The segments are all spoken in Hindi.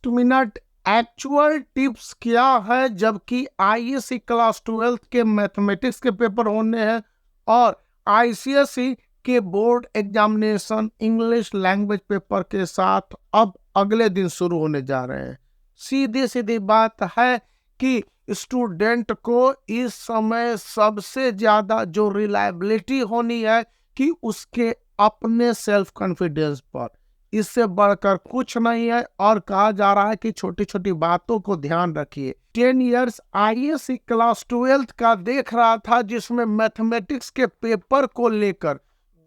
मिनट एक्चुअल टिप्स क्या है, जबकि आईएससी क्लास 12 के मैथमेटिक्स के पेपर होने हैं और आईसीएसई के board examination English language paper के साथ अब अगले दिन शुरू होने जा रहे हैं। सीधी सीधी बात है कि स्टूडेंट को इस समय सबसे ज्यादा जो रिलायबिलिटी होनी है कि उसके अपने सेल्फ कॉन्फिडेंस पर, इससे बढ़कर कुछ नहीं है। और कहा जा रहा है कि छोटी छोटी बातों को ध्यान रखिए। 10 इयर्स आईएससी क्लास 12 का देख रहा था, जिसमें मैथमेटिक्स के पेपर को लेकर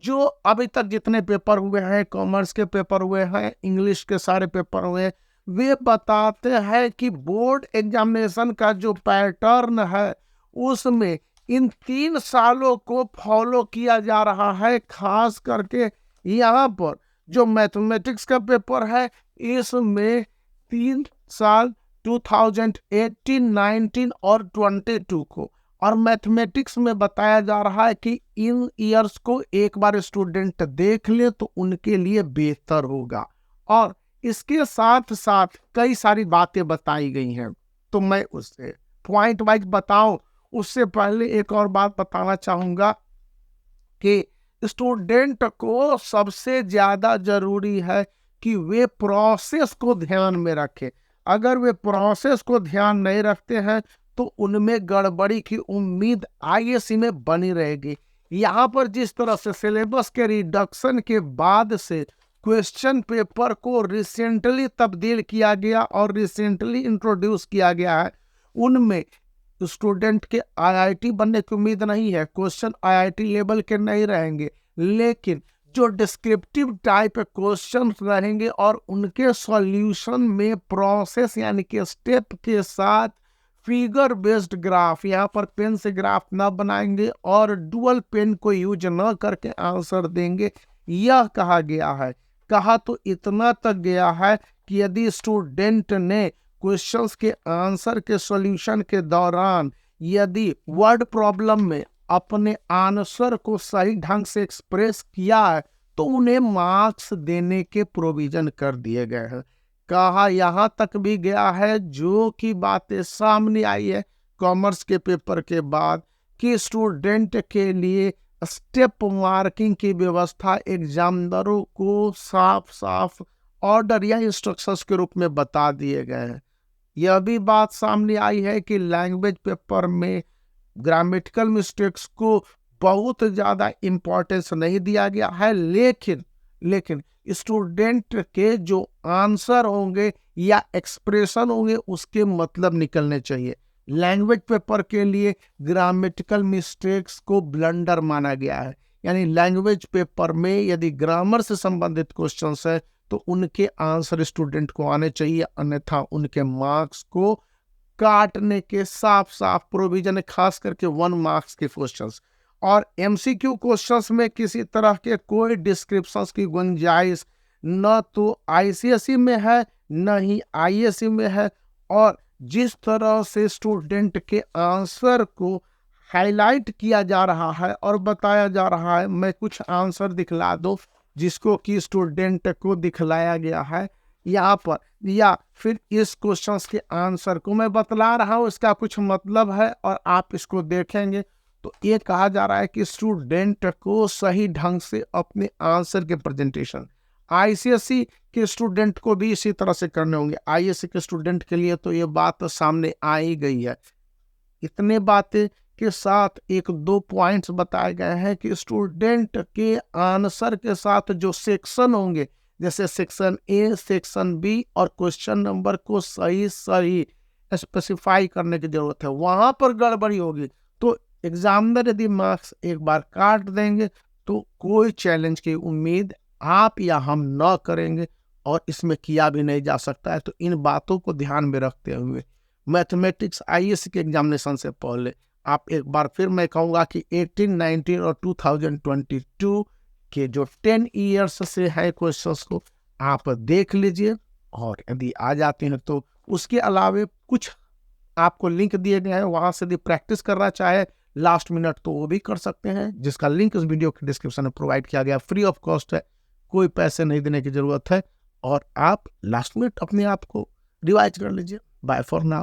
जो अभी तक जितने पेपर हुए हैं, कॉमर्स के पेपर हुए हैं, इंग्लिश के सारे पेपर हुए हैं, वे बताते हैं कि बोर्ड एग्जामिनेशन का जो पैटर्न है उसमें इन 3 सालों को फॉलो किया जा रहा है। खास करके यहाँ पर जो मैथमेटिक्स का पेपर है, इसमें 3 साल 2018, 19 और 22 को, और मैथमेटिक्स में बताया जा रहा है कि इन ईयर्स को एक बार स्टूडेंट देख ले तो उनके लिए बेहतर होगा। और इसके साथ साथ कई सारी बातें बताई गई हैं, तो मैं उससे पॉइंट वाइज बताऊं उससे पहले एक और बात बताना चाहूंगा कि स्टूडेंट को सबसे ज्यादा जरूरी है कि वे प्रोसेस को ध्यान में रखें। अगर वे प्रोसेस को ध्यान नहीं रखते हैं तो उनमें गड़बड़ी की उम्मीद आईएससी में बनी रहेगी। यहाँ पर जिस तरह से सिलेबस के रिडक्शन के बाद से क्वेश्चन पेपर को रिसेंटली तब्दील किया गया और रिसेंटली इंट्रोड्यूस किया गया है, उनमें स्टूडेंट के आईआईटी बनने की उम्मीद नहीं है। क्वेश्चन आईआईटी लेवल के नहीं रहेंगे, लेकिन जो डिस्क्रिप्टिव टाइप क्वेश्चन रहेंगे और उनके सॉल्यूशन में प्रोसेस यानी कि स्टेप के साथ फिगर बेस्ड ग्राफ, यहाँ पर पेन से ग्राफ ना बनाएंगे और डुअल पेन को यूज न करके आंसर देंगे, यह कहा गया है। कहा तो इतना तक गया है कि यदि स्टूडेंट ने क्वेश्चंस के आंसर के सॉल्यूशन के दौरान यदि वर्ड प्रॉब्लम में अपने आंसर को सही ढंग से एक्सप्रेस किया है तो उन्हें मार्क्स देने के प्रोविजन कर दिए गए हैं। कहा यहाँ तक भी गया है, जो कि बातें सामने आई है कॉमर्स के पेपर के बाद, कि स्टूडेंट के लिए स्टेप मार्किंग की व्यवस्था एग्जामिनरों को साफ साफ ऑर्डर या इंस्ट्रक्शंस के रूप में बता दिए गए हैं। यह भी बात सामने आई है कि लैंग्वेज पेपर में ग्रामेटिकल मिस्टेक्स को बहुत ज़्यादा इम्पोर्टेंस नहीं दिया गया है, लेकिन स्टूडेंट के जो आंसर होंगे या एक्सप्रेशन होंगे उसके मतलब निकलने चाहिए। लैंग्वेज पेपर के लिए ग्रामेटिकल मिस्टेक्स को ब्लंडर माना गया है, यानी लैंग्वेज पेपर में यदि ग्रामर से संबंधित क्वेश्चंस है तो उनके आंसर स्टूडेंट को आने चाहिए, अन्यथा उनके मार्क्स को काटने के साफ साफ प्रोविजन है, खास करके 1 मार्क्स के क्वेश्चंस। और एमसीक्यू क्वेश्चंस में किसी तरह के कोई डिस्क्रिप्शंस की गुंजाइश न तो आईसीएसई में है न ही आईएससी में है। और जिस तरह से स्टूडेंट के आंसर को हाईलाइट किया जा रहा है और बताया जा रहा है, मैं कुछ आंसर दिखला दो जिसको कि स्टूडेंट को दिखलाया गया है यहाँ पर, या फिर इस क्वेश्चंस के आंसर को मैं बतला रहा हूँ, इसका कुछ मतलब है और आप इसको देखेंगे तो ये कहा जा रहा है कि स्टूडेंट को सही ढंग से अपने आंसर के प्रेजेंटेशन आईसीएसई के स्टूडेंट को भी इसी तरह से करने होंगे। आईएससी के स्टूडेंट के लिए तो ये बात सामने आ ही गई है। इतने बातें के साथ 1-2 पॉइंट्स बताए गए हैं कि स्टूडेंट के आंसर के साथ जो सेक्शन होंगे, जैसे सेक्शन ए, सेक्शन बी, और क्वेश्चन नंबर को सही स्पेसिफाई करने की जरूरत है। वहां पर गड़बड़ी होगी तो एग्जामिनर यदि मार्क्स एक बार काट देंगे तो कोई चैलेंज की उम्मीद आप या हम न करेंगे और इसमें किया भी नहीं जा सकता है। तो इन बातों को ध्यान में रखते हुए मैथमेटिक्स आईएससी के एग्जामिनेशन से पहले आप एक बार फिर मैं कहूँगा कि 18, 19 और 2022 के जो 10 ईयर्स से है क्वेश्चंस को आप देख लीजिए, और यदि आ जाते हैं तो उसके अलावे कुछ आपको लिंक दिए गए हैं, वहां से यदि प्रैक्टिस करना चाहे लास्ट मिनट तो वो भी कर सकते हैं, जिसका लिंक इस वीडियो के डिस्क्रिप्शन में प्रोवाइड किया गया। फ्री ऑफ कॉस्ट है, कोई पैसे नहीं देने की जरूरत है, और आप लास्ट मिनट अपने आप को रिवाइज कर लीजिए। Bye for now.